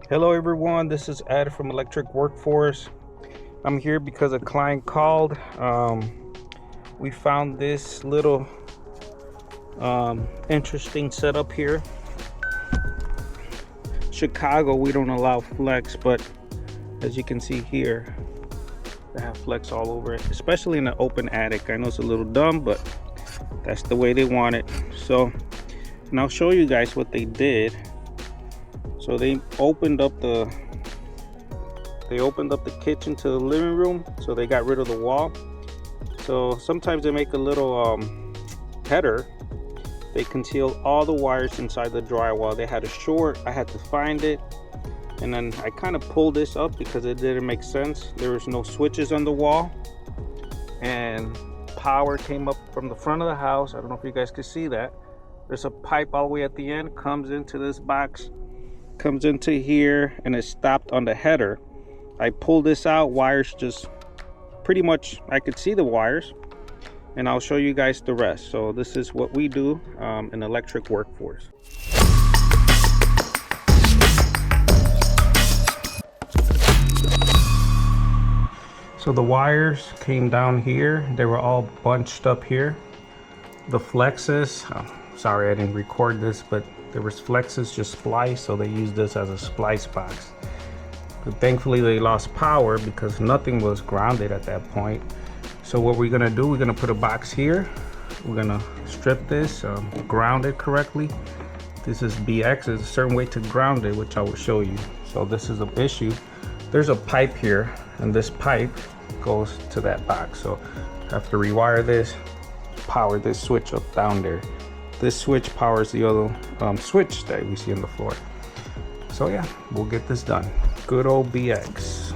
Hello everyone, this is Ed from Electric Workforce. I'm here because a client called. We found this little interesting setup here. Chicago, we don't allow flex, but as you can see here, they have flex all over it, especially in an open attic. I know it's a little dumb, but that's the way they want it. So, and I'll show you guys what they did. So they opened up the kitchen to the living room, so they got rid of the wall. So sometimes they make a little header. They conceal all the wires inside the drywall. They had a short, I had to find it, and then I kind of pulled this up because it didn't make sense. There was no switches on the wall, and power came up from the front of the house. I don't know if you guys can see that. There's a pipe all the way at the end, comes into this box, comes into here, and it stopped on the header. I pulled this out, wires just pretty much, I could see the wires, and I'll show you guys the rest. So this is what we do in Electric Workforce. So the wires came down here, they were all bunched up here. The flexes, sorry I didn't record this, but there was flexes just spliced, so they used this as a splice box. But thankfully they lost power because nothing was grounded at that point. So what we're gonna do, we're gonna put a box here. We're gonna strip this, ground it correctly. This is BX, there's a certain way to ground it, which I will show you. So this is the issue. There's a pipe here, and this pipe goes to that box. So I have to rewire this, power this switch up down there. This switch powers the other switch that we see on the floor. So yeah, we'll get this done. Good old BX.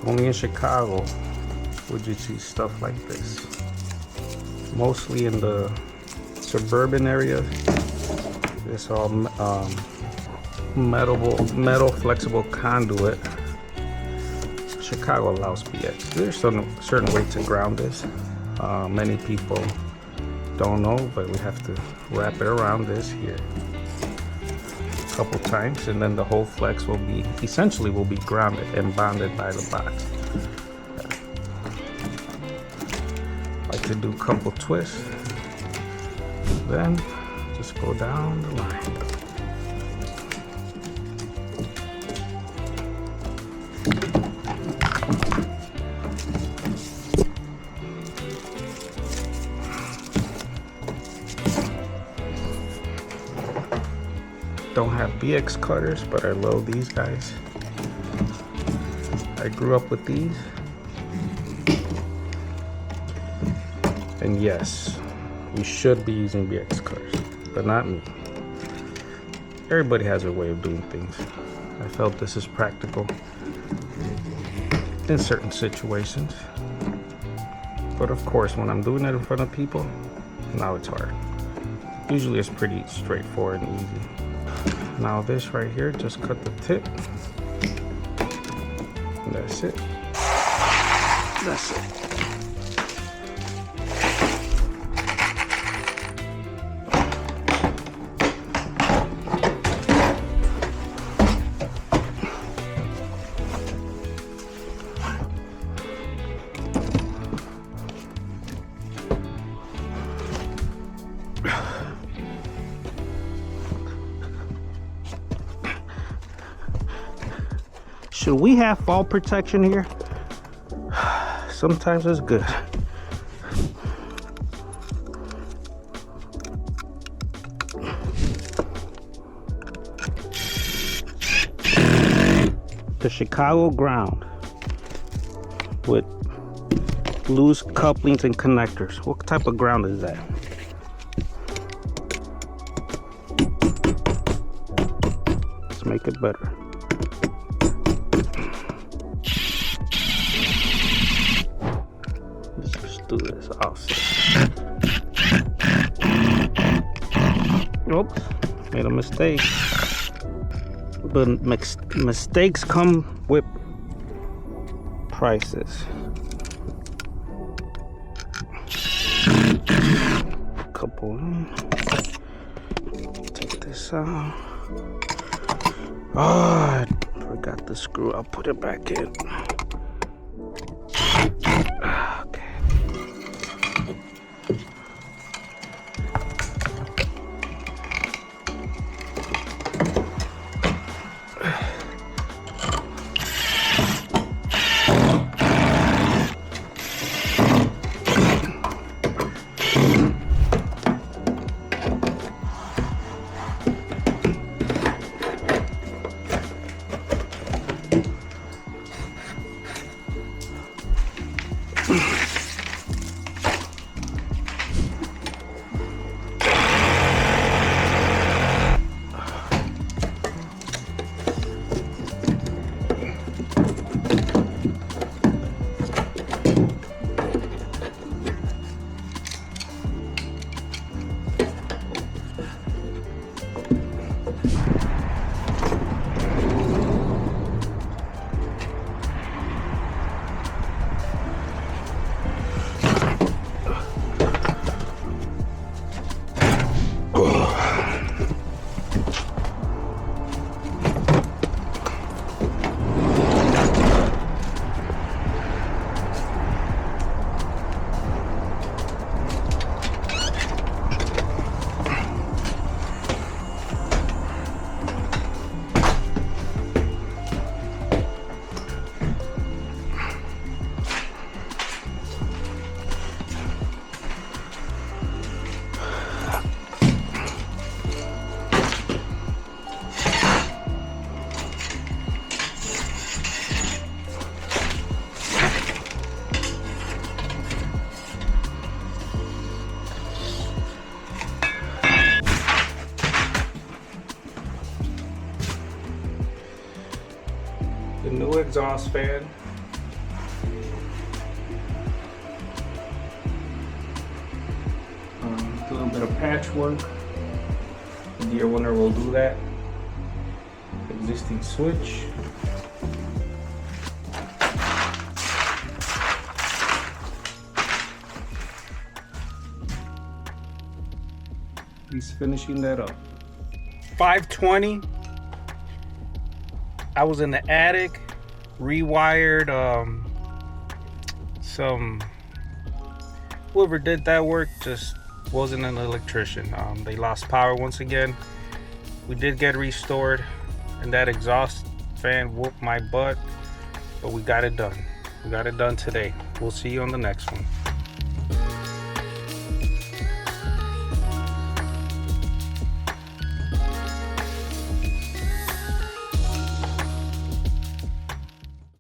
Only in Chicago would you see stuff like this. Mostly in the suburban areas. It's all metal flexible conduit. Chicago allows BX. There's some certain way to ground this. Many people don't know, but we have to wrap it around this here a couple times, and then the whole flex will be essentially grounded and bonded by the box. Like to do a couple twists, then just go down the line. Don't have BX cutters, but I love these guys. I grew up with these. And yes, we should be using BX cutters, but not me. Everybody has their way of doing things. I felt this is practical in certain situations. But of course, when I'm doing it in front of people, now it's hard. Usually it's pretty straightforward and easy. Now this right here, just cut the tip. And that's it. That's it. Should we have fall protection here? Sometimes it's good. The Chicago ground with loose couplings and connectors. What type of ground is that? Let's make it better. Do this offset. Oops, made a mistake. But mistakes come with prices. Couple. Take this out. I forgot the screw. I'll put it back in. Okay. The new exhaust fan. A little bit of patchwork. The deer winner will do that. Existing switch. He's finishing that up. 520. I was in the attic, rewired whoever did that work just wasn't an electrician. They lost power once again. We did get restored, and that exhaust fan whooped my butt, but we got it done. We got it done today. We'll see you on the next one.